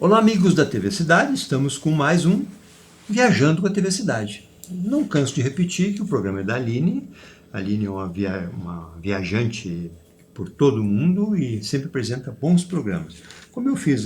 Olá, amigos da TV Cidade, estamos com mais um Viajando com a TV Cidade. Não canso de repetir que o programa é da Aline. A Aline é uma viajante por todo o mundo e sempre apresenta bons programas. Como eu fiz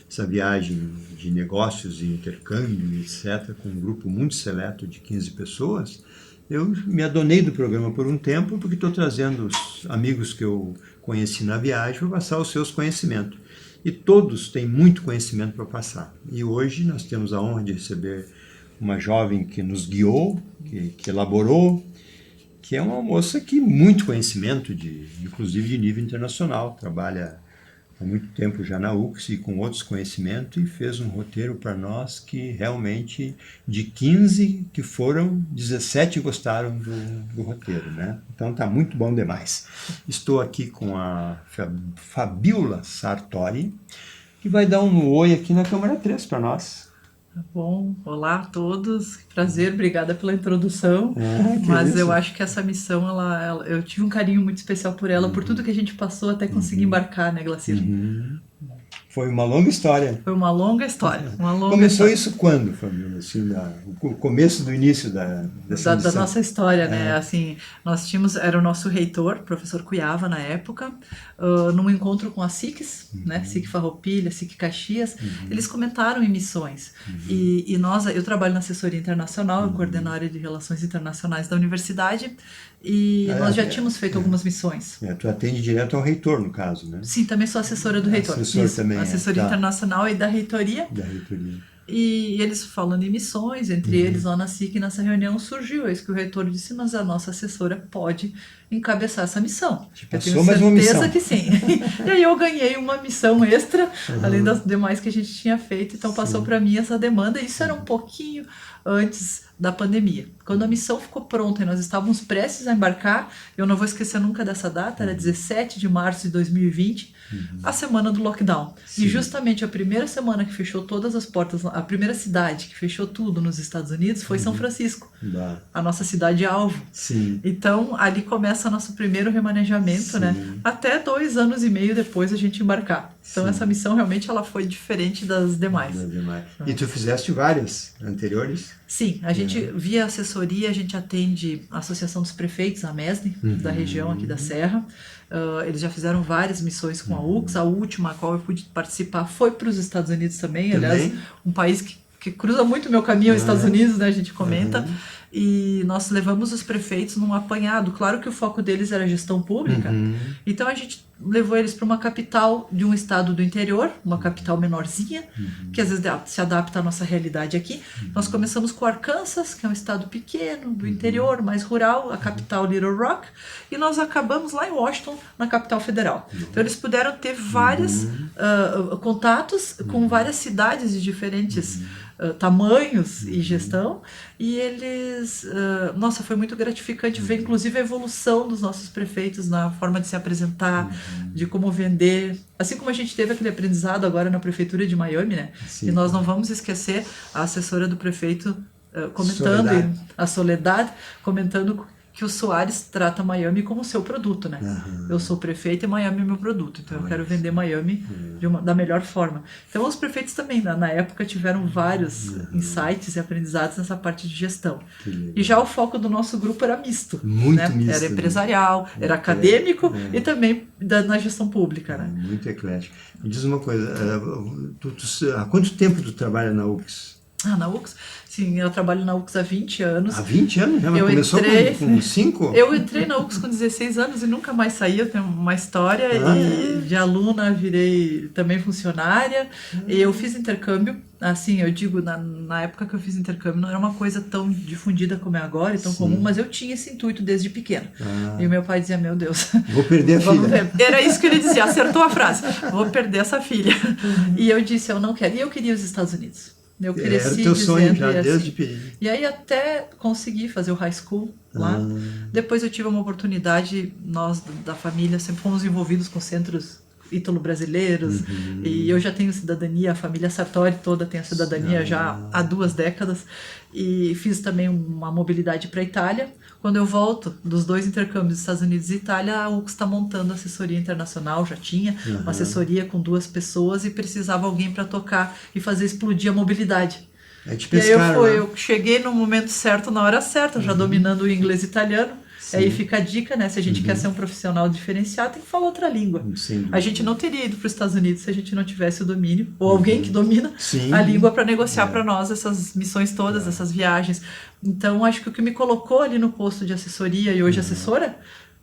essa viagem de negócios e intercâmbio, etc., com um grupo muito seleto de 15 pessoas, eu me adonei do programa por um tempo, porque estou trazendo os amigos que eu conheci na viagem para passar os seus conhecimentos. E todos têm muito conhecimento para passar. E hoje nós temos a honra de receber uma jovem que nos guiou, que elaborou, que é uma moça que muito conhecimento, inclusive de nível internacional, trabalha há muito tempo já na UX e com outros conhecimentos, e fez um roteiro para nós que realmente, de 15 que foram, 17 gostaram do roteiro, né? Então tá muito bom demais. Estou aqui com a Fabiola Sartori, que vai dar um oi aqui na câmera 3 para nós. Tá bom, olá a todos, que prazer, obrigada pela introdução, mas eu acho que essa missão, eu tive um carinho muito especial por ela, por tudo que a gente passou até conseguir embarcar, né, Glacir? Foi uma longa história. Foi uma longa história. Começou isso quando, Fabiola? Assim, o começo do início dessa da nossa história, né? Assim, nós tínhamos, era o nosso reitor, professor Cuiava, na época, num encontro com a SICs, né? SIC Farroupilha, SIC Caxias, eles comentaram em missões. E eu trabalho na assessoria internacional, eu coordeno a área de relações internacionais da universidade, e nós já tínhamos feito algumas missões. Tu atende direto ao reitor, no caso, né? Sim, também sou assessora do reitor. Assessor também. Assessoria internacional e da reitoria. Da reitoria. E eles falando em missões, entre eles lá na SIC, nessa reunião surgiu isso que o reitor disse, mas a nossa assessora pode encabeçar essa missão. Eu tenho certeza que sim. E aí eu ganhei uma missão extra, além das demais que a gente tinha feito, então passou para mim essa demanda, e isso era um pouquinho antes da pandemia. Quando a missão ficou pronta e nós estávamos prestes a embarcar, eu não vou esquecer nunca dessa data, era 17 de março de 2020, a semana do lockdown. Sim. E justamente a primeira semana que fechou todas as portas, a primeira cidade que fechou tudo nos Estados Unidos foi São Francisco, a nossa cidade-alvo. Então, ali começa nosso primeiro remanejamento, né? Até 2 anos e meio depois a gente embarcar. Então, essa missão realmente ela foi diferente das demais. E tu fizeste várias anteriores? Sim, a gente, via assessoria, a gente atende a Associação dos Prefeitos, a MESNE, da região aqui da Serra. Eles já fizeram várias missões com a UX. A última a qual eu pude participar foi para os Estados Unidos também. Aliás, um país que cruza muito o meu caminho aos Estados Unidos, né? A gente comenta. E nós levamos os prefeitos num apanhado. Claro que o foco deles era gestão pública. Então a gente levou eles para uma capital de um estado do interior, uma capital menorzinha, que às vezes se adapta à nossa realidade aqui. Nós começamos com Arkansas, que é um estado pequeno, do interior, mais rural, a capital Little Rock, e nós acabamos lá em Washington, na capital federal. Então eles puderam ter vários contatos com várias cidades de diferentes tamanhos e gestão, e eles, nossa, foi muito gratificante ver inclusive a evolução dos nossos prefeitos na forma de se apresentar, de como vender, assim como a gente teve aquele aprendizado agora na prefeitura de Miami, né? E nós não vamos esquecer a assessora do prefeito comentando, a Soledad, comentando que o Soares trata Miami como seu produto, né? Eu sou prefeito e Miami é meu produto, então eu quero vender Miami da melhor forma. Então os prefeitos também, na época, tiveram vários insights e aprendizados nessa parte de gestão. E já o foco do nosso grupo era misto, né? Misto, era empresarial, era acadêmico e também na gestão pública, né? Muito eclético. Me diz uma coisa, há quanto tempo tu trabalha na UX? Na UX? Sim, eu trabalho na UX há 20 anos. Há 20 anos? Já começou com 5? Eu entrei na UX com 16 anos e nunca mais saí. Eu tenho uma história e de aluna virei também funcionária. E eu fiz intercâmbio. Assim, eu digo, na época que eu fiz intercâmbio não era uma coisa tão difundida como é agora, tão comum, mas eu tinha esse intuito desde pequeno. E o meu pai dizia, meu Deus, vou perder a filha. Era isso que ele dizia, acertou a frase, vou perder essa filha. E eu disse, eu não quero. E eu queria os Estados Unidos. Eu cresci era o teu sonho já, assim, desde pequeno. E aí até consegui fazer o high school lá. Depois eu tive uma oportunidade, nós da família sempre fomos envolvidos com centros ítalo-brasileiros, e eu já tenho cidadania, a família Sartori toda tem a cidadania já há 2 décadas, e fiz também uma mobilidade para a Itália. Quando eu volto dos 2 intercâmbios dos Estados Unidos e Itália, a UX está montando assessoria internacional, já tinha uma assessoria com 2 pessoas e precisava alguém para tocar e fazer explodir a mobilidade. E aí eu cheguei no momento certo, na hora certa, já dominando o inglês e italiano. Sim. Aí fica a dica, né? Se a gente quer ser um profissional diferenciado, tem que falar outra língua. A gente não teria ido para os Estados Unidos se a gente não tivesse o domínio, ou alguém que domina a língua para negociar para nós essas missões todas, essas viagens. Então, acho que o que me colocou ali no posto de assessoria e hoje assessora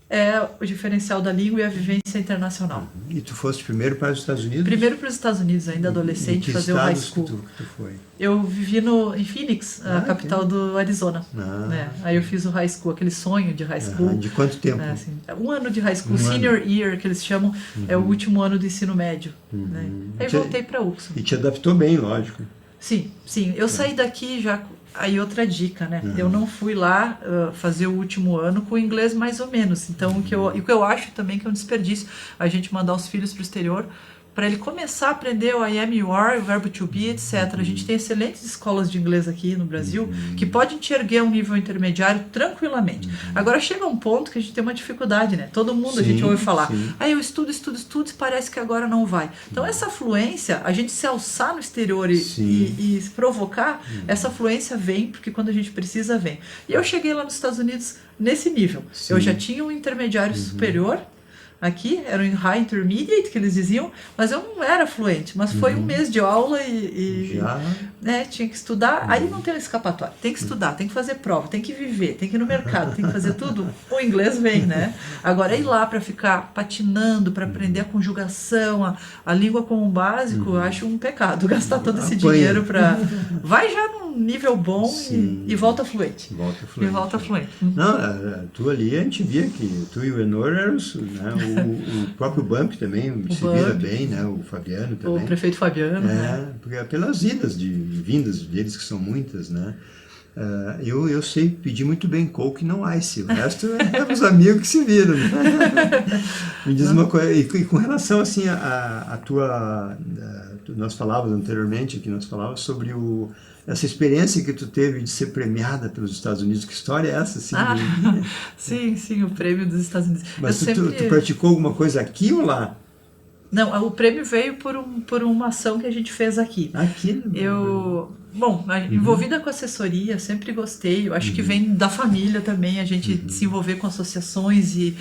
é o diferencial da língua e a vivência internacional. E tu foste primeiro para os Estados Unidos? Primeiro para os Estados Unidos, ainda adolescente, fazer o high school. Que tu foi? Eu vivi em Phoenix, a capital do Arizona. Né? Aí eu fiz o high school, aquele sonho de high school. De quanto tempo? Assim, 1 ano de high school, senior year, que eles chamam, é o último ano do ensino médio. Né? Aí voltei para UX. E te adaptou bem, lógico. Sim. Eu saí daqui já... Aí outra dica, né? Eu não fui lá fazer o último ano com inglês mais ou menos. Então, o que eu acho também que é um desperdício, a gente mandar os filhos para o exterior para ele começar a aprender o I am, you are, o verbo to be, etc. A gente tem excelentes escolas de inglês aqui no Brasil que podem te erguer a um nível intermediário tranquilamente. Agora chega um ponto que a gente tem uma dificuldade, né? Todo mundo a gente ouve falar, eu estudo, e parece que agora não vai. Então essa fluência, a gente se alçar no exterior e se provocar, essa fluência vem, porque quando a gente precisa, vem. E eu cheguei lá nos Estados Unidos nesse nível. Eu já tinha um intermediário superior, aqui, era um high intermediate que eles diziam, mas eu não era fluente, mas foi 1 mês de aula e né, tinha que estudar, aí não tem escapatória, tem que estudar, tem que fazer prova, tem que viver, tem que ir no mercado, tem que fazer tudo, o inglês vem, né? Agora ir lá para ficar patinando, para aprender a conjugação, a língua como básico, eu acho um pecado, gastar todo esse dinheiro para... Vai já num nível bom e volta fluente. Volta fluente. Não, tu ali, a gente via que tu e o Enor eram, né, o próprio Bump também se vira bem, né? O Fabiano também. O prefeito Fabiano. Porque pelas vindas deles, que são muitas, né? Eu sei pedir muito bem Coke e não Ice. O resto é os amigos que se viram. Né? Me diz uma coisa, e com relação assim a tua... nós falávamos anteriormente, que nós falávamos sobre essa experiência que tu teve de ser premiada pelos Estados Unidos. Que história é essa? Assim, sim, o prêmio dos Estados Unidos. Mas tu praticou alguma coisa aqui ou lá? Não, o prêmio veio por uma ação que a gente fez aqui. Aqui? Envolvida com assessoria, sempre gostei. Eu acho que vem da família também, a gente se envolver com associações e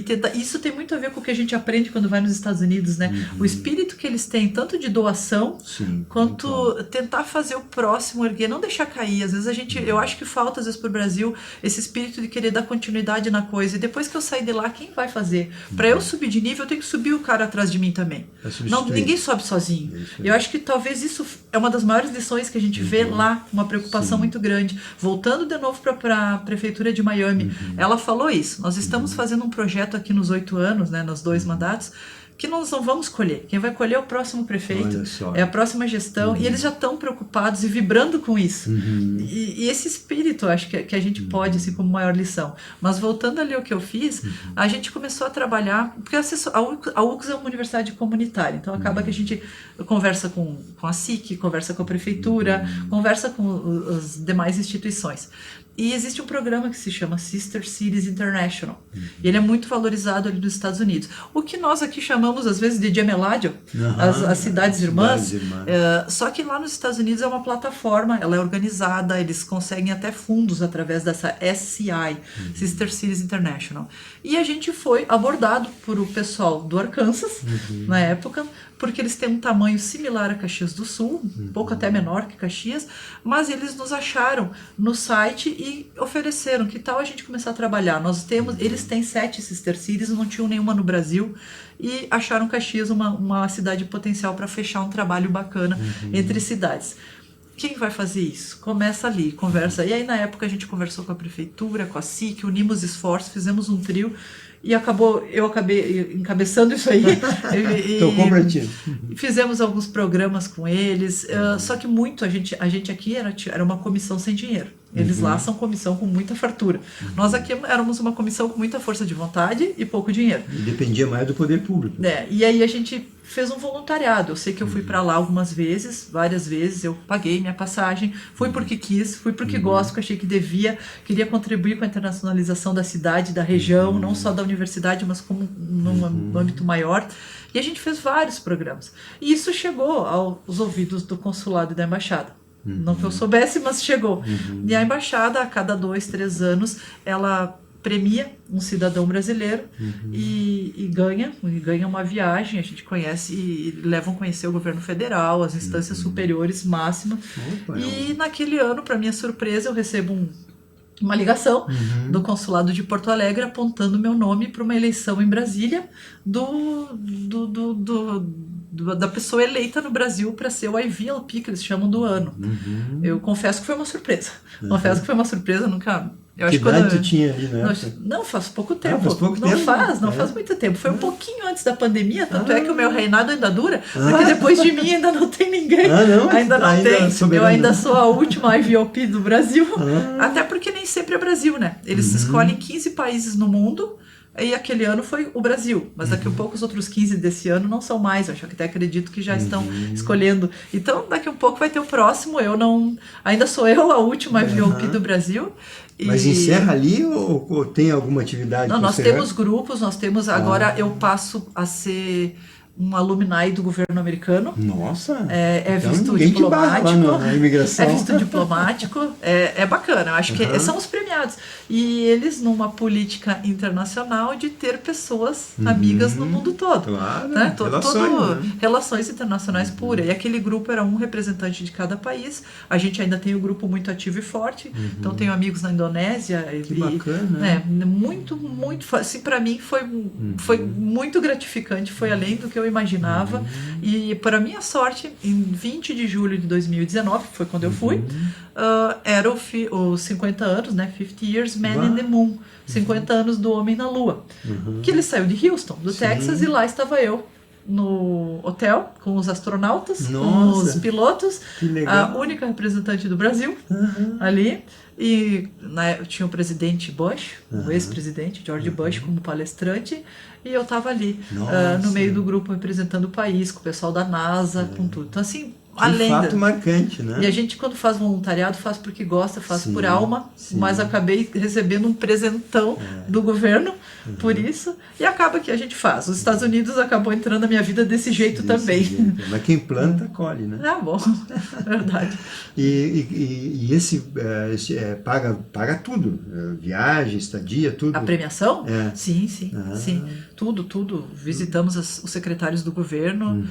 tentar. Isso tem muito a ver com o que a gente aprende quando vai nos Estados Unidos, né? O espírito que eles têm, tanto de doação, quanto tentar fazer o próximo erguer, não deixar cair. Às vezes eu acho que falta, às vezes, para o Brasil, esse espírito de querer dar continuidade na coisa. E depois que eu sair de lá, quem vai fazer? Para eu subir de nível, eu tenho que subir o cara atrás de mim também. Ninguém sobe sozinho. Eu acho que talvez isso é uma das maiores lições que a gente vê lá, uma preocupação muito grande. Voltando de novo para a prefeitura de Miami, ela falou isso. Nós estamos fazendo um projeto aqui nos 8 anos, né, nos 2 mandatos, que nós não vamos colher. Quem vai colher é o próximo prefeito, é a próxima gestão, e eles já estão preocupados e vibrando com isso. E esse espírito, acho que a gente pode, assim, como maior lição. Mas voltando ali ao que eu fiz, a gente começou a trabalhar, porque a UX é uma universidade comunitária, então acaba que a gente conversa com a SIC, conversa com a prefeitura, conversa com as demais instituições. E existe um programa que se chama Sister Cities International. E ele é muito valorizado ali nos Estados Unidos. O que nós aqui chamamos, às vezes, de gemeládio, as cidades irmãs. Só que lá nos Estados Unidos é uma plataforma, ela é organizada, eles conseguem até fundos através dessa SCI, Sister Cities International. E a gente foi abordado por o pessoal do Arkansas, na época, porque eles têm um tamanho similar a Caxias do Sul, um pouco até menor que Caxias, mas eles nos acharam no site e ofereceram, que tal a gente começar a trabalhar? Eles têm 7 Sister Cities, não tinham nenhuma no Brasil, e acharam Caxias uma cidade potencial para fechar um trabalho bacana entre cidades. Quem vai fazer isso? Começa ali, conversa. E aí, na época, a gente conversou com a prefeitura, com a SIC, unimos esforços, fizemos um trio, e eu acabei encabeçando isso aí. Fizemos alguns programas com eles, só que a gente aqui era uma comissão sem dinheiro. Eles lá são comissão com muita fartura. Nós aqui éramos uma comissão com muita força de vontade e pouco dinheiro. E dependia mais do poder público. E aí a gente fez um voluntariado. Eu sei que eu fui para lá algumas vezes, várias vezes. Eu paguei minha passagem, fui porque quis, fui porque gosto, que achei que devia. Queria contribuir com a internacionalização da cidade, da região, não só da universidade, mas como num âmbito maior. E a gente fez vários programas. E isso chegou aos ouvidos do consulado e da embaixada. Não que eu soubesse, mas chegou. E a embaixada, a cada 2, 3 anos, ela premia um cidadão brasileiro e ganha uma viagem. A gente conhece e levam a conhecer o governo federal, as instâncias superiores máximas. E naquele ano, para minha surpresa, eu recebo uma ligação do consulado de Porto Alegre apontando meu nome para uma eleição em Brasília da pessoa eleita no Brasil para ser o IVLP, que eles chamam do ano. Eu confesso que foi uma surpresa. Confesso que foi uma surpresa, nunca... Que idade tu tinha ali na época? Não, faz pouco tempo. Faz pouco tempo? Não faz muito tempo. Foi um pouquinho antes da pandemia, tanto é que o meu reinado ainda dura, porque depois de mim ainda não tem ninguém. Ainda não tem. Eu ainda sou a última IVLP do Brasil, até porque nem sempre é Brasil, né? Eles escolhem 15 países no mundo, e aquele ano foi o Brasil, mas daqui a pouco os outros 15 desse ano não são mais, eu acho que até acredito que já estão escolhendo. Então daqui a pouco vai ter o próximo, ainda sou eu a última IVLP do Brasil. Mas encerra ali ou tem alguma atividade? Não, nós temos grupos, agora eu passo a ser um alumni do governo americano. Nossa! É então visto diplomático. Na imigração. É visto diplomático. É bacana. Eu acho que são os premiados. E eles numa política internacional de ter pessoas amigas no mundo todo. Claro. Né? Relações, né? Relações internacionais puras. E aquele grupo era um representante de cada país. A gente ainda tem o grupo muito ativo e forte. Então tenho amigos na Indonésia. Que bacana. Muito assim, para mim foi muito gratificante. Foi além do que eu imaginava. E para minha sorte, em 20 de julho de 2019, foi quando eu fui, era os 50 anos, né? 50 Years Man in the Moon. 50 anos do Homem na Lua. Que ele saiu de Houston, do Texas, e lá estava eu no hotel com os astronautas, com os pilotos, a única representante do Brasil ali. E tinha o presidente Bush, o ex-presidente George Bush como palestrante, e eu estava ali no meio do grupo representando o país, com o pessoal da NASA, com tudo. Então assim, Que fato marcante, né? E a gente, quando faz voluntariado, faz porque gosta, faz por alma, mas acabei recebendo um presentão do governo por isso, e acaba que a gente faz. Os Estados Unidos acabou entrando na minha vida desse jeito também. Mas quem planta, colhe, né? Ah, bom, verdade. E esse paga tudo? Viagem, estadia, tudo? A premiação? É. Sim. Tudo. Visitamos os secretários do governo,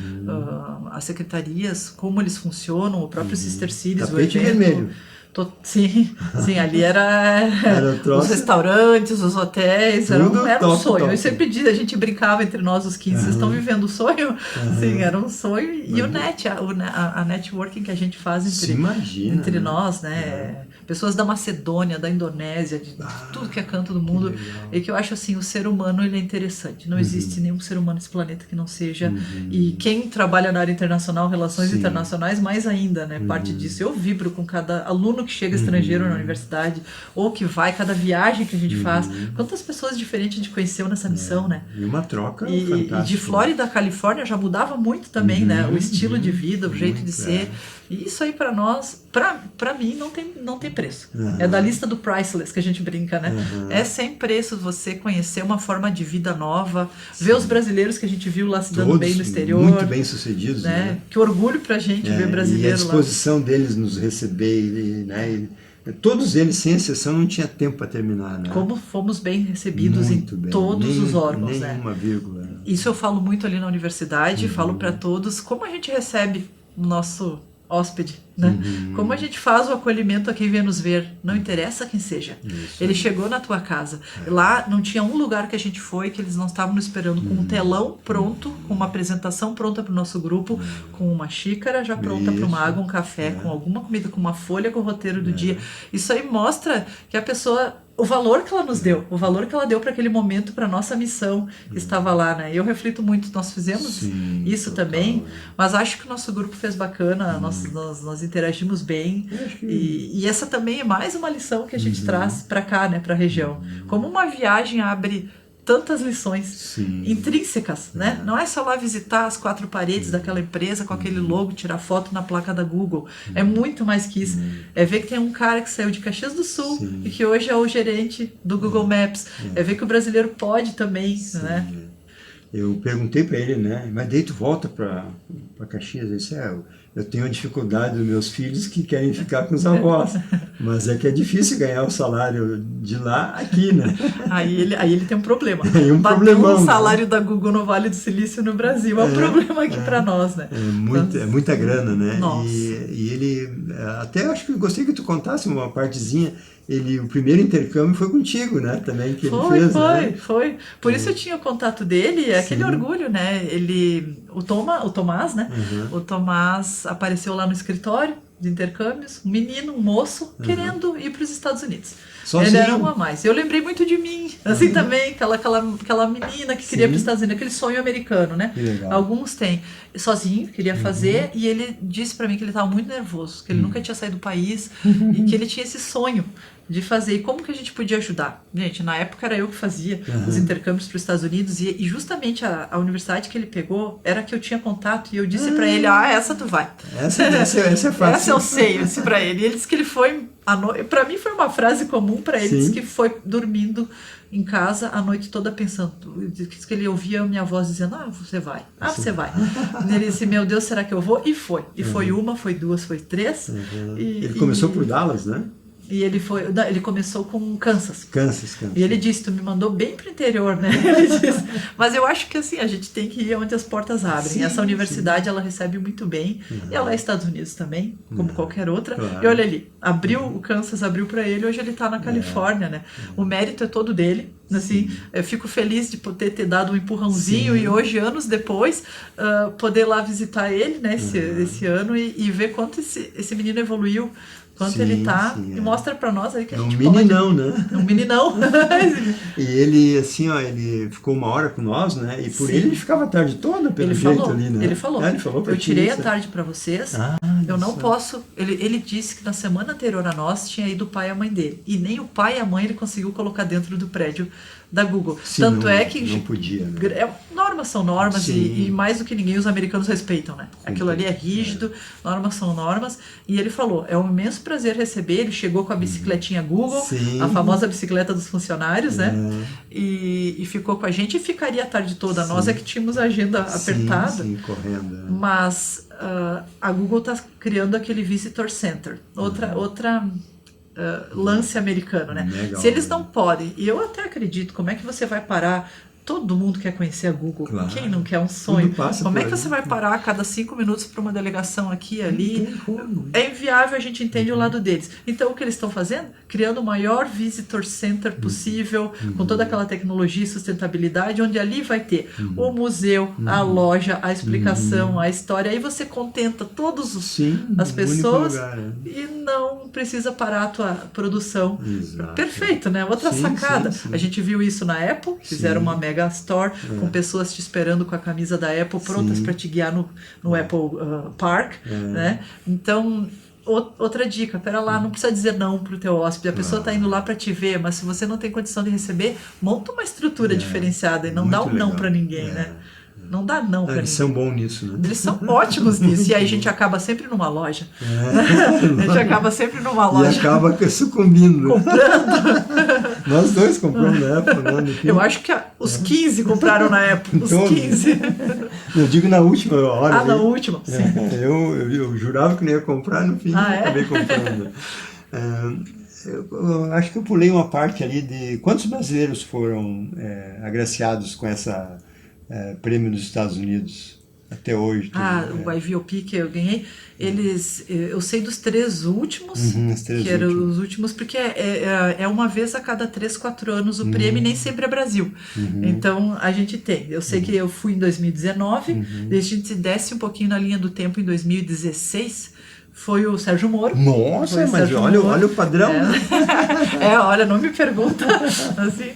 as secretarias, como eles funcionam, o próprio Sister Cities, Tapete o evento. vermelho. Sim, ali era os restaurantes, os hotéis, era um sonho. Top. Eu sempre dizia, a gente brincava entre nós os 15, vocês estão vivendo o sonho? Sim, era um sonho. E a networking que a gente faz entre nós, né? Pessoas da Macedônia, da Indonésia, de tudo que é canto do mundo. E que eu acho assim, o ser humano ele é interessante. Não existe nenhum ser humano nesse planeta que não seja. E quem trabalha na área internacional, relações internacionais, mais ainda, né? Parte disso. Eu vibro com cada aluno que chega estrangeiro na universidade, ou que vai, cada viagem que a gente faz. Quantas pessoas diferentes a gente conheceu nessa missão, né? E uma troca E fantástica. de Flórida a Califórnia já mudava muito também, né? O estilo de vida, o jeito de ser. E isso aí para nós, para mim, não tem preço. É da lista do priceless que a gente brinca, né? É sem preço você conhecer uma forma de vida nova, ver os brasileiros que a gente viu lá se dando bem no exterior. Muito bem sucedidos, né? Que orgulho pra gente ver brasileiro lá. E a disposição deles nos receber, né? E todos eles, sem exceção, não tinha tempo para terminar, né? Como fomos bem recebidos todos os órgãos, né? Nenhuma vírgula. Isso eu falo muito ali na universidade, falo para todos, como a gente recebe o nosso hóspede, né? Como a gente faz o acolhimento a quem vem nos ver, não interessa quem seja. Ele chegou na tua casa. Lá não tinha um lugar que a gente foi que eles não estavam nos esperando com um telão pronto, com uma apresentação pronta para o nosso grupo, com uma xícara já pronta para uma água, um café, com alguma comida, com uma folha com o roteiro do dia. Isso aí mostra que a pessoa o valor que ela nos deu, o valor que ela deu para aquele momento, para nossa missão que estava lá, né? Eu reflito muito, nós fizemos isso total, também, mas acho que o nosso grupo fez bacana, nós interagimos bem, e essa também é mais uma lição que a gente traz para cá, né, para a região. Como uma viagem abre tantas lições intrínsecas, né? Não é só lá visitar as 4 paredes daquela empresa com aquele logo, tirar foto na placa da Google. É muito mais que isso. É ver que tem um cara que saiu de Caxias do Sul e que hoje é o gerente do Google Maps. É ver que o brasileiro pode também, né? Eu perguntei para ele, né? Mas daí tu volta para Caxias? Ele disse, eu tenho a dificuldade dos meus filhos que querem ficar com os avós. Mas é que é difícil ganhar o salário de lá aqui, né? Aí ele tem um problema. Bateu o salário da Google no Vale do Silício no Brasil. É um problema aqui para nós, né? É muita grana, né? Nossa. E ele, até acho que eu gostei que tu contasse uma partezinha. O primeiro intercâmbio foi contigo, né? Também que ele fez, né? Foi. Por isso eu tinha o contato dele, aquele orgulho, né? O Tomás, né? O Tomás apareceu lá no escritório de intercâmbios, um menino, um moço, querendo ir para os Estados Unidos. Sozinho. Ele era um a mais. Eu lembrei muito de mim, assim também, aquela menina que queria ir para os Estados Unidos, aquele sonho americano, né? Que legal. Alguns têm. Sozinho, queria fazer, e ele disse para mim que ele estava muito nervoso, que ele nunca tinha saído do país e que ele tinha esse sonho de fazer. E como que a gente podia ajudar? Gente, na época era eu que fazia os intercâmbios para os Estados Unidos e justamente a universidade que ele pegou era que eu tinha contato e eu disse para ele, essa tu vai. Essa é fácil. Essa eu sei, eu disse para ele. E ele disse que ele foi, para mim foi uma frase comum para ele, disse que foi dormindo em casa a noite toda pensando, disse que ele ouvia a minha voz dizendo, você vai, você vai. E ele disse, meu Deus, será que eu vou? E foi. E foi uma, foi duas, foi 3. Ele começou por Dallas, né? E ele começou com Kansas. Kansas. E ele disse, tu me mandou bem pro interior, né? Ele disse, mas eu acho que assim, a gente tem que ir onde as portas abrem. Essa universidade, ela recebe muito bem. E ela é Estados Unidos também, como qualquer outra. Claro. E olha ali, o Kansas abriu para ele, hoje ele tá na Califórnia, né? O mérito é todo dele. Assim, eu fico feliz de poder ter dado um empurrãozinho e hoje, anos depois, poder lá visitar ele, né? Esse ano e ver quanto esse menino evoluiu. Quanto ele tá, e mostra pra nós aí que a gente pode. Meninão, né? É um meninão. E ele, assim, ele ficou 1 hora com nós, né? E por ele ficava a tarde toda, pelo jeito ali, né? Ele falou. Ele falou pra eu tirei isso. a tarde pra vocês, eu não posso... Ele disse que na semana anterior a nós tinha ido o pai e a mãe dele. E nem o pai e a mãe ele conseguiu colocar dentro do prédio da Google. Sim, Tanto não, é que... Não podia, né? Normas são normas e mais do que ninguém os americanos respeitam, né? Aquilo ali é rígido, normas são normas. E ele falou, é um imenso prazer receber. Ele chegou com a bicicletinha Google, a famosa bicicleta dos funcionários, né? E ficou com a gente e ficaria a tarde toda. Nós é que tínhamos a agenda apertada. Correndo. Mas a Google está criando aquele Visitor Center. Outra lance americano, né? Legal, se eles não podem, e eu até acredito, como é que você vai parar? Todo mundo quer conhecer a Google. Claro. Quem não quer um sonho? Como é que você vai parar a cada 5 minutos para uma delegação aqui e ali? É inviável, a gente entende o lado deles. Então, o que eles estão fazendo? Criando o maior visitor center possível, com toda aquela tecnologia e sustentabilidade, onde ali vai ter o museu, a loja, a explicação, a história. Aí você contenta todas as pessoas e não precisa parar a tua produção. Exato. Perfeito, né? Outra sacada. A gente viu isso na Apple, fizeram uma mega Store, com pessoas te esperando com a camisa da Apple prontas para te guiar no Apple Park, né? Então, outra dica, pera lá, não precisa dizer não pro teu hóspede, a pessoa tá indo lá para te ver, mas se você não tem condição de receber, monta uma estrutura diferenciada e não dá um não para ninguém, né? Não dá não pra eles são bons nisso, né? Eles são ótimos nisso. E aí a gente acaba sempre numa loja. A gente acaba sempre numa loja. E acaba sucumbindo. Comprando. Nós dois compramos na Apple, né? Eu acho que os 15 compraram na Apple. Os 15. Eu digo na última hora. Na última, sim. Eu jurava que não ia comprar, no fim acabei comprando. Eu acho que eu pulei uma parte ali de quantos brasileiros foram agraciados com essa prêmio dos Estados Unidos até hoje. O IVOP que eu ganhei, eu sei dos 3 últimos, que eram os últimos, porque é uma vez a cada 3, 4 anos o prêmio, nem sempre é Brasil. Então a gente tem. Eu sei que eu fui em 2019, a gente desce um pouquinho na linha do tempo em 2016. foi o Sérgio Moro. Nossa, mas olha o padrão. Olha, não me pergunta. Assim,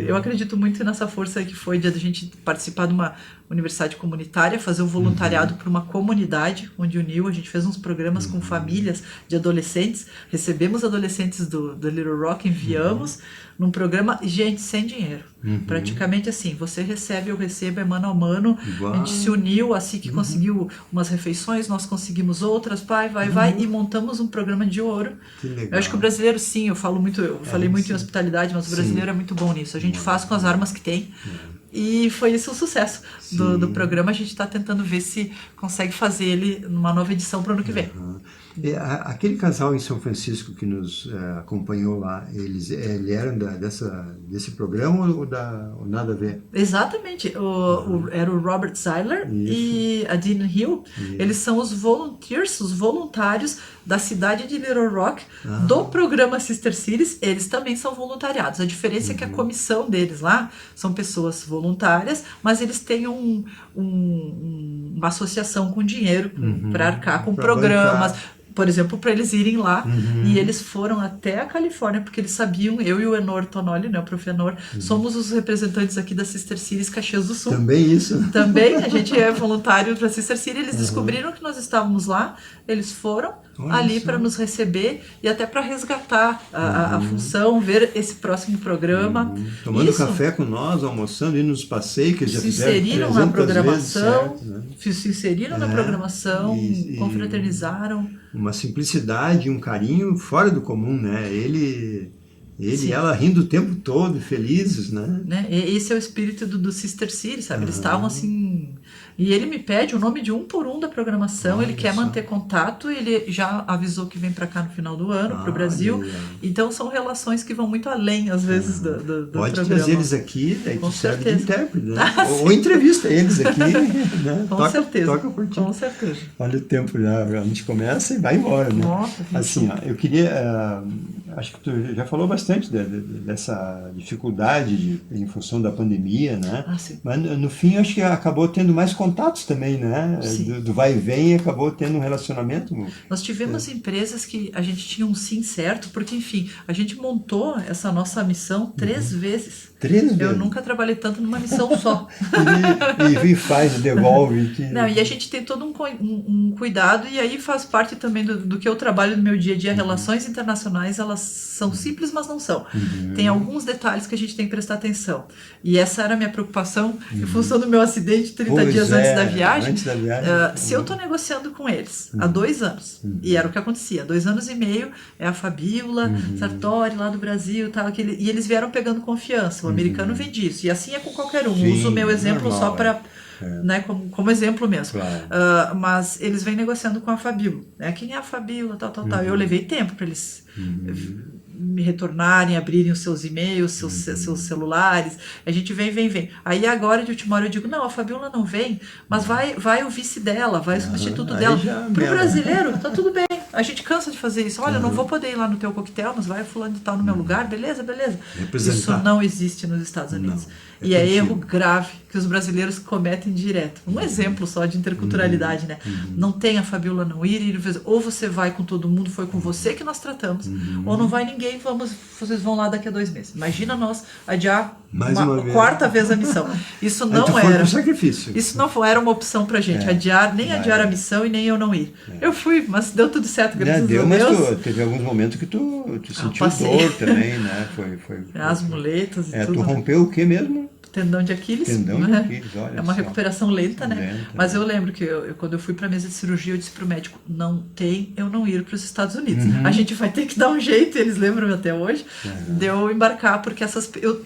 eu acredito muito nessa força que foi de a gente participar de uma universidade comunitária, fazer o voluntariado para uma comunidade, onde uniu, a gente fez uns programas com famílias de adolescentes, recebemos adolescentes do Little Rock, enviamos num programa, gente, sem dinheiro. Praticamente assim, você recebe, eu recebo, é mano a mano. Igual. A gente se uniu, assim que conseguiu umas refeições, nós conseguimos outras, vai, e montamos um programa de ouro. Que legal. Eu acho que o brasileiro, sim, eu falei muito em hospitalidade, mas o brasileiro é muito bom nisso. A gente faz com as armas que tem. E foi isso o sucesso do programa. A gente está tentando ver se consegue fazer ele numa nova edição para o ano que vem. Aquele casal em São Francisco que nos acompanhou lá, eles eram desse programa ou nada a ver? Exatamente. Era o Robert Seiler e a Dean Hill. Eles são os voluntários da cidade de Little Rock, do programa Sister Cities. Eles também são voluntariados. A diferença é que a comissão deles lá são pessoas voluntárias, mas eles têm uma associação com dinheiro para arcar com programas. Por exemplo, para eles irem lá, e eles foram até a Califórnia, porque eles sabiam, eu e o Enor Tonoli, né, o Prof. Enor, somos os representantes aqui da Sister Cities Caxias do Sul. Também isso? Também, a gente é voluntário para a Sister City, eles descobriram que nós estávamos lá, eles foram ali para nos receber e até para resgatar a função, ver esse próximo programa. Tomando café com nós, almoçando, indo nos passeios, que eles já fizeram 300 na programação, vezes, certo, né? Se inseriram na programação, confraternizaram. Uma simplicidade, um carinho fora do comum, né? Ele e ela rindo o tempo todo, felizes, né? Esse é o espírito do Sister City, sabe? Eles estavam assim... E ele me pede o nome de um por um da programação, ele quer manter contato, ele já avisou que vem para cá no final do ano, para o Brasil. Então são relações que vão muito além, às vezes, do Pode programa. Trazer eles aqui, daí tu serve de intérprete, né? Ou entrevista eles aqui, né? Com certeza. Toca por ti. Com certeza. Olha o tempo já, a gente começa e vai embora, né? Nossa, assim, eu queria... acho que tu já falou bastante dessa dificuldade em função da pandemia, né? Mas no fim acho que acabou tendo mais contatos também, né? Do vai e vem, acabou tendo um relacionamento. Nós tivemos empresas que a gente tinha um sim certo, porque enfim, a gente montou essa nossa missão 3 vezes. 3 vezes? Eu nunca trabalhei tanto numa missão só. e faz, devolve. Não, e a gente tem todo um cuidado, e aí faz parte também do que eu trabalho no meu dia a dia. Relações internacionais, elas são simples, mas não são. Tem alguns detalhes que a gente tem que prestar atenção. E essa era a minha preocupação em função do meu acidente 30 dias antes da viagem. Se eu estou negociando com eles há 2 anos, e era o que acontecia, 2 anos e meio, é a Fabíola, Sartori lá do Brasil, tal, e eles vieram pegando confiança. O americano vem disso, e assim é com qualquer um. Sim, uso o meu exemplo normal, só para... Né, como exemplo mesmo. Claro. Mas eles vêm negociando com a Fabíola. Né? Quem é a Fabíola? Tal. Eu levei tempo para eles me retornarem, abrirem os seus e-mails, seus celulares. A gente vem. Aí agora, de última hora, eu digo, não, a Fabíola não vem, mas vai o vice dela, vai o substituto dela. Para o brasileiro, tá tudo bem. A gente cansa de fazer isso. Olha, eu não vou poder ir lá no teu coquetel, mas vai fulano de tal no meu lugar, beleza? Isso não existe nos Estados Unidos. E é erro grave que os brasileiros cometem direto. Um exemplo só de interculturalidade, né? Não tem a Fabíola não ir, ou você vai com todo mundo, foi com você que nós tratamos, ou não vai ninguém, vocês vão lá daqui a 2 meses. Imagina nós adiar uma quarta vez a missão. Isso não era. Sacrifício. Isso não era uma opção pra gente, adiar a missão e nem eu não ir. Eu fui, mas deu tudo certo, graças a Deus. Mas teve alguns momentos que tu sentiu dor também, né? Foi as muletas e tudo. Tu rompeu o que mesmo? Tendão de Aquiles. Olha é uma recuperação lenta, né? Mas eu lembro que quando eu fui para a mesa de cirurgia, eu disse para o médico, não tem eu não ir para os Estados Unidos. A gente vai ter que dar um jeito, eles lembram até hoje, de eu embarcar, porque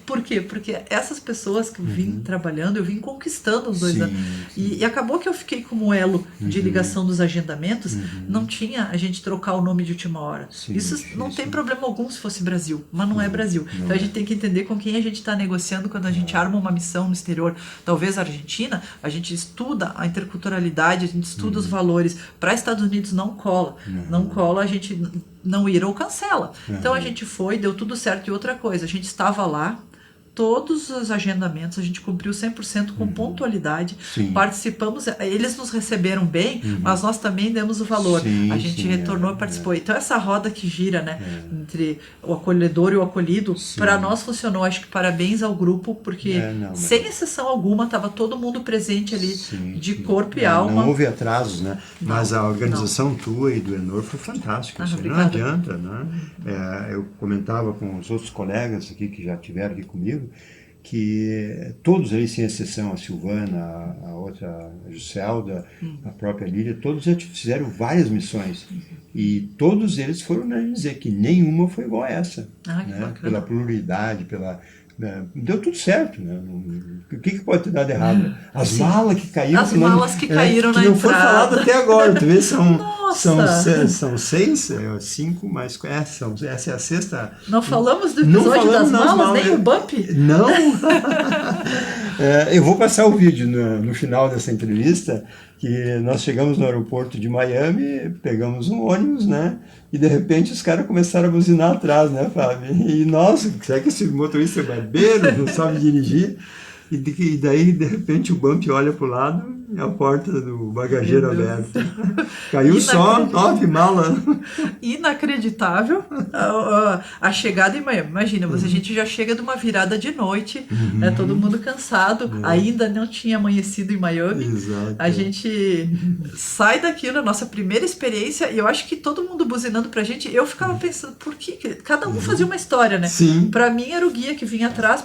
por quê? Porque essas pessoas que eu vim trabalhando, eu vim conquistando os 2 anos. E acabou que eu fiquei como elo de ligação dos agendamentos, não tinha a gente trocar o nome de última hora. Isso não tem problema algum se fosse Brasil, mas não é Brasil. Então a gente tem que entender com quem a gente está negociando quando a gente arma uma missão no exterior. Talvez a Argentina, a gente estuda a interculturalidade, a gente estuda os valores. Para Estados Unidos não cola. Não cola a gente não ir ou cancela. Então a gente foi, deu tudo certo. E outra coisa, a gente estava lá todos os agendamentos, a gente cumpriu 100% com pontualidade, Sim. participamos, eles nos receberam bem, mas nós também demos o valor, Sim, a gente sim, retornou e participou. Então essa roda que gira, né, entre o acolhedor e o acolhido, para nós funcionou. Acho que parabéns ao grupo, porque sem exceção alguma estava todo mundo presente ali, de corpo e alma. Não houve atrasos, né? Mas a organização tua e do Enor foi fantástica. Não adianta, né? Eu comentava com os outros colegas aqui que já tiveram aqui comigo, que todos eles, sem exceção, a Silvana, a outra, a Juscelda, a própria Lília, todos eles fizeram várias missões. E todos eles foram dizer que nenhuma foi igual a essa. Né? Pela pluralidade, deu tudo certo, né? O que pode ter dado errado? As malas que caíram. As malas que caíram na entrada. entrada. Não foi falado até agora, tu vê, são 6, 5, mas essa é a sexta. Não falamos do episódio das malas, nem o bump? Não. Eu vou passar o vídeo no final dessa entrevista, que nós chegamos no aeroporto de Miami, pegamos um ônibus, né? E de repente os caras começaram a buzinar atrás, né, Fábio? E nossa, será que esse motorista é barbeiro, não sabe dirigir? E daí, de repente, o bump olha para o lado e a porta do bagageiro aberta. Caiu só 9 malas. Inacreditável a chegada em Miami. Imagina, a gente já chega de uma virada de noite, né, todo mundo cansado, ainda não tinha amanhecido em Miami. Exato. A gente sai daquilo, a nossa primeira experiência, e eu acho que todo mundo buzinando pra gente, eu ficava pensando, por que? Cada um fazia uma história, né? Sim. Pra mim era o guia que vinha atrás,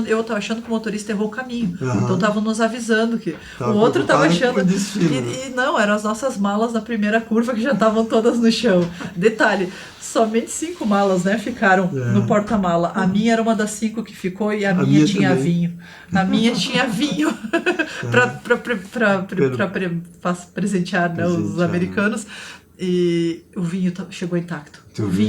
eu tava achando que o motorista errou o caminho. Então estavam nos avisando que o outro estava achando. E não, eram as nossas malas na primeira curva que já estavam todas no chão. Detalhe, somente 5 malas, né, ficaram no porta-mala. A minha era uma das 5 que ficou e a minha tinha também. Vinho. A minha tinha vinho para presentear, né, os americanos. E o vinho chegou intacto.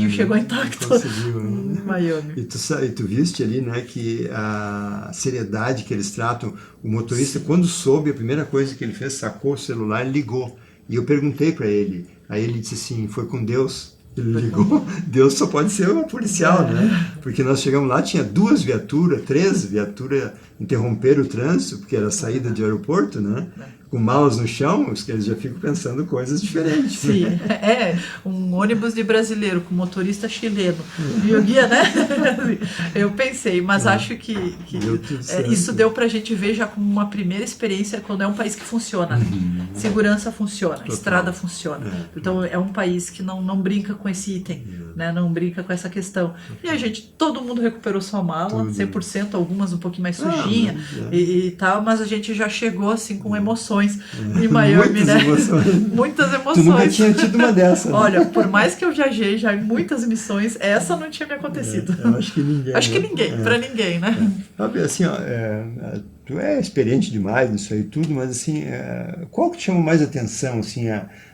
Chegou intacto em Miami. E tu viste ali, né, que a seriedade que eles tratam, o motorista, quando soube, a primeira coisa que ele fez, sacou o celular e ligou. E eu perguntei para ele, aí ele disse assim, foi com Deus. Ele ligou, Deus só pode ser uma policial, né? Porque nós chegamos lá, tinha 2 viaturas, 3 viaturas, interromperam o trânsito, porque era a saída de aeroporto, né? Com malas no chão, eles já ficam pensando coisas diferentes. Sim, um ônibus de brasileiro com motorista chileno. E o guia, né? Eu pensei, mas acho que isso deu pra gente ver já como uma primeira experiência quando é um país que funciona. Segurança funciona, total. Estrada funciona. Então é um país que não brinca com esse item, né? Não brinca com essa questão. E a gente, todo mundo recuperou sua mala, 100%, algumas um pouquinho mais sujinha e tal, mas a gente já chegou assim com emoções em Miami, né? Muitas emoções. Tu nunca tinha tido uma dessa, né? Olha, por mais que eu viajei já em muitas missões, essa não tinha me acontecido. Eu acho que ninguém. Acho que ninguém, pra ninguém, né? Assim, tu é experiente demais nisso aí tudo, mas assim, qual que te chama mais atenção, assim,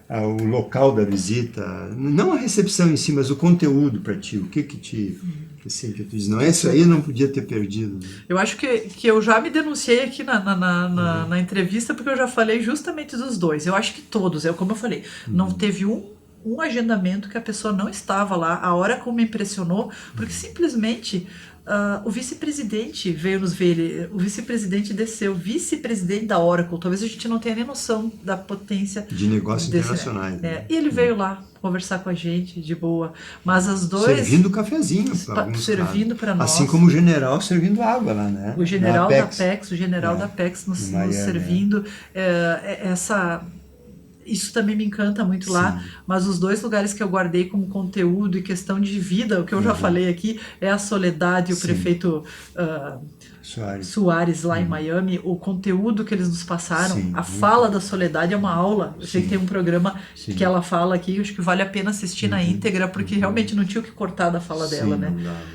o local da visita? Não a recepção em si, mas o conteúdo para ti. O que te... Assim, que tu diz, não, isso aí eu não podia ter perdido. Eu acho que eu já me denunciei aqui na entrevista, porque eu já falei justamente dos dois. Eu acho que todos, como eu falei, não teve um agendamento que a pessoa não estava lá. A hora como me impressionou, porque simplesmente o vice-presidente veio nos ver, o vice-presidente desceu, vice-presidente da Oracle, talvez a gente não tenha nem noção da potência de negócios internacionais. Né? E ele veio lá conversar com a gente de boa, mas as duas servindo cafezinho, servindo para nós, assim como o general servindo água lá, né? O general da Apex, da Apex nos servindo isso também me encanta muito lá, mas os 2 lugares que eu guardei como conteúdo e questão de vida, o que eu já falei aqui, é a Soledade e o prefeito Soares lá em Miami, o conteúdo que eles nos passaram, a fala da Soledade é uma aula. Eu sei que tem um programa que ela fala aqui, acho que vale a pena assistir na íntegra, porque realmente não tinha o que cortar da fala dela, né?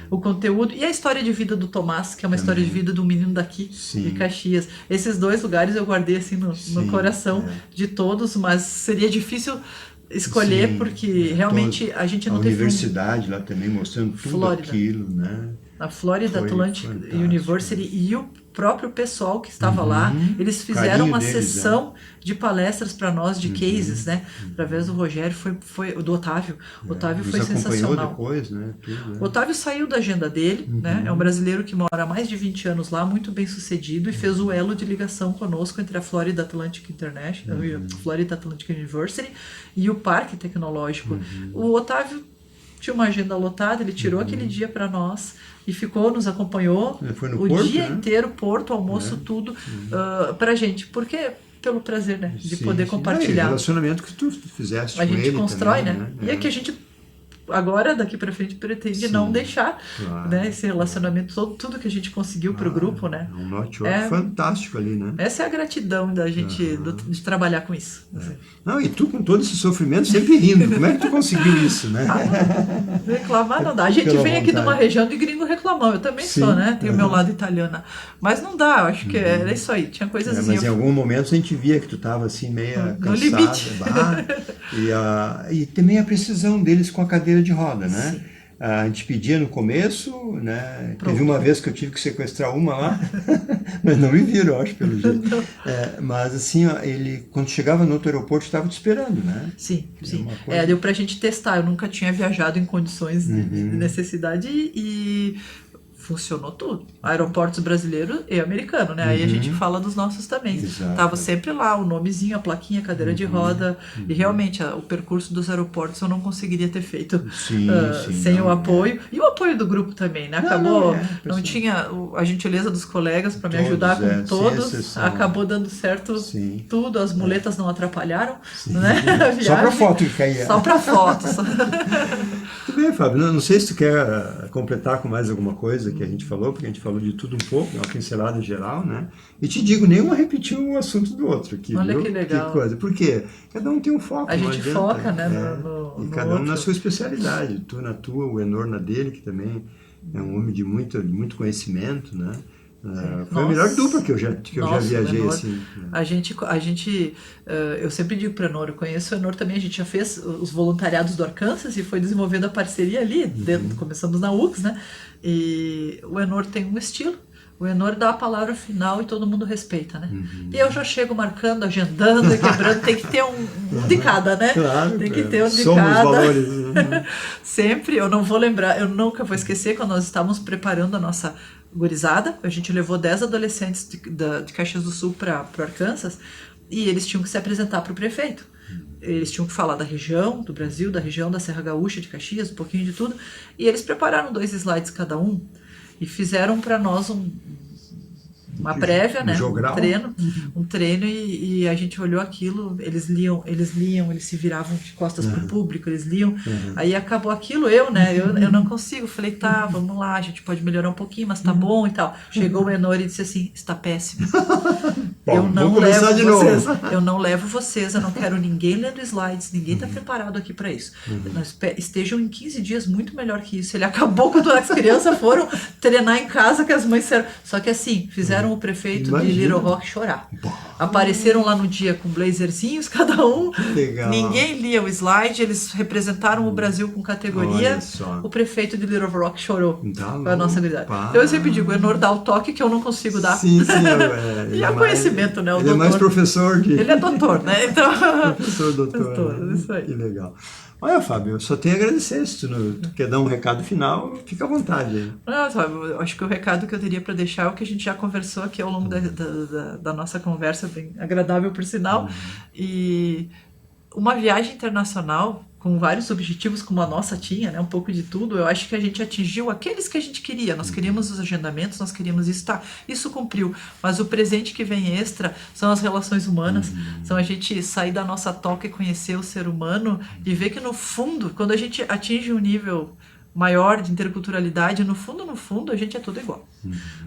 O conteúdo e a história de vida do Tomás, que é uma história de vida de um menino daqui, de Caxias. Esses 2 lugares eu guardei assim no coração de todos, mas seria difícil escolher, porque realmente a gente não teve... A universidade lá também mostrando tudo aquilo, né? A Florida Foi Atlantic fantástico. University e o próprio pessoal que estava lá, eles fizeram Carinho uma deles, sessão de palestras para nós, de cases, né? Através do Rogério, foi do Otávio. O Otávio foi Nos acompanhou sensacional. depois, né? Tudo, né? O Otávio saiu da agenda dele, né? É um brasileiro que mora há mais de 20 anos lá, muito bem sucedido, e fez o elo de ligação conosco entre a Florida Atlantic International e a Florida Atlantic University e o Parque Tecnológico. O Otávio tinha uma agenda lotada, ele tirou aquele dia para nós e ficou, nos acompanhou Ele foi no o Porto, dia né? inteiro, Porto, almoço, tudo, pra gente. Porque pelo prazer, né? De poder Sim. compartilhar. O relacionamento que tu fizeste A com gente ele constrói, também, né? E é que a gente agora, daqui pra frente, pretende não deixar, claro. né, esse relacionamento, tudo que a gente conseguiu pro grupo, né? É um network fantástico ali, né? Essa é a gratidão da gente de trabalhar com isso. Assim. Não, e tu com todo esse sofrimento sempre rindo. Como é que tu conseguiu isso, né? Reclamar não dá. A gente Pela vem aqui de uma vontade. região de gringo reclamão. Eu também Sim. sou, né? Tenho o meu lado italiana. Mas não dá, eu acho que era isso aí. Tinha coisas assim. Mas em algum momento a gente via que tu estava assim meia No cansada. limite. E também a precisão deles com a cadeira de roda, né? Sim. A gente pedia no começo, né? Pronto. Teve uma vez que eu tive que sequestrar uma lá, mas não me viram, eu acho, pelo jeito. Mas assim, ó, ele, quando chegava no outro aeroporto, estava te esperando, né? Sim, sim. Deu pra gente testar. Eu nunca tinha viajado em condições de necessidade e funcionou tudo. Aeroportos brasileiro e americano, né? Aí a gente fala dos nossos também. Exato. Tava sempre lá, o nomezinho, a plaquinha, a cadeira de roda. E realmente, o percurso dos aeroportos eu não conseguiria ter feito sem o apoio. E o apoio do grupo também, né? Acabou, não tinha a gentileza dos colegas para me ajudar com todos. Acabou dando certo tudo. As muletas não atrapalharam, né? Só para foto que caía. Só para foto. Muito bem, Fábio. Não sei se tu quer completar com mais alguma coisa que a gente falou, porque a gente falou de tudo um pouco, uma pincelada geral, né? E te digo, nenhuma repetiu um assunto do outro aqui, Olha viu? que legal. Que coisa. Por quê? Cada um tem um foco. A gente foca, né? E cada um na sua especialidade. Tu na tua, o Enor na dele, que também é um homem de muito conhecimento, né? Foi a melhor dupla que eu já viajei, Enor, assim. Eu sempre digo para o Enor, eu conheço o Enor também, a gente já fez os voluntariados do Arkansas e foi desenvolvendo a parceria ali, começamos na UX, né? E o Enor tem um estilo, o Enor dá a palavra final e todo mundo respeita, né? E eu já chego marcando, agendando e quebrando, tem que ter um de cada, né? Claro, tem que ter um de somos cada. Valores. Sempre, eu não vou lembrar, eu nunca vou esquecer quando nós estávamos preparando a nossa gurizada, a gente levou 10 adolescentes de Caxias do Sul para o Arkansas e eles tinham que se apresentar para o prefeito. Eles tinham que falar da região do Brasil, da região da Serra Gaúcha de Caxias, um pouquinho de tudo, e eles prepararam 2 slides cada um e fizeram para nós uma prévia, né? Um treino e a gente olhou aquilo, eles liam, eles se viravam de costas pro público, eles liam, aí acabou aquilo, eu não consigo, falei, tá, vamos lá, a gente pode melhorar um pouquinho, mas tá bom e tal. Chegou o Enor e disse assim, está péssimo. Eu não levo vocês, eu não quero ninguém lendo slides, ninguém tá preparado aqui para isso. Estejam em 15 dias muito melhor que isso. Ele acabou quando as crianças foram treinar em casa, que as mães disseram, só que assim, fizeram o prefeito de Little Rock chorar. Apareceram lá no dia com blazerzinhos, cada um. Legal. Ninguém lia o slide, eles representaram o Brasil com categoria. O prefeito de Little Rock chorou com a nossa habilidade. Então eu sempre digo, o Enor dá o toque que eu não consigo dar. Sim, e é conhecimento, né? Ele é mais professor de... Ele é doutor, né? Então... Professor, doutor. Isso aí. Que legal. Olha, Fábio, eu só tenho a agradecer. Se tu quer dar um recado final, fica à vontade aí. Não, Fábio, eu acho que o recado que eu teria para deixar é o que a gente já conversou aqui ao longo da nossa conversa, bem agradável por sinal. E uma viagem internacional com vários objetivos como a nossa tinha, né, um pouco de tudo, eu acho que a gente atingiu aqueles que a gente queria. Nós queríamos os agendamentos, nós queríamos isso, tá, isso cumpriu, mas o presente que vem extra são as relações humanas, são a gente sair da nossa toca e conhecer o ser humano e ver que no fundo, quando a gente atinge um nível maior de interculturalidade, no fundo, a gente é tudo igual.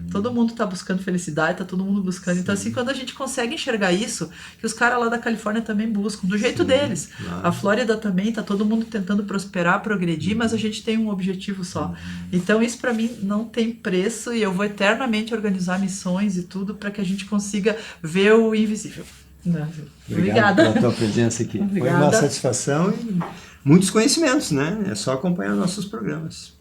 Todo mundo está buscando felicidade, está todo mundo buscando. Então, assim, quando a gente consegue enxergar isso, que os caras lá da Califórnia também buscam, do jeito deles. Claro. A Flórida também, está todo mundo tentando prosperar, progredir, mas a gente tem um objetivo só. Então, isso para mim não tem preço e eu vou eternamente organizar missões e tudo para que a gente consiga ver o invisível. Obrigada pela tua presença aqui. Obrigada. Foi uma satisfação e muitos conhecimentos, né? É só acompanhar nossos programas.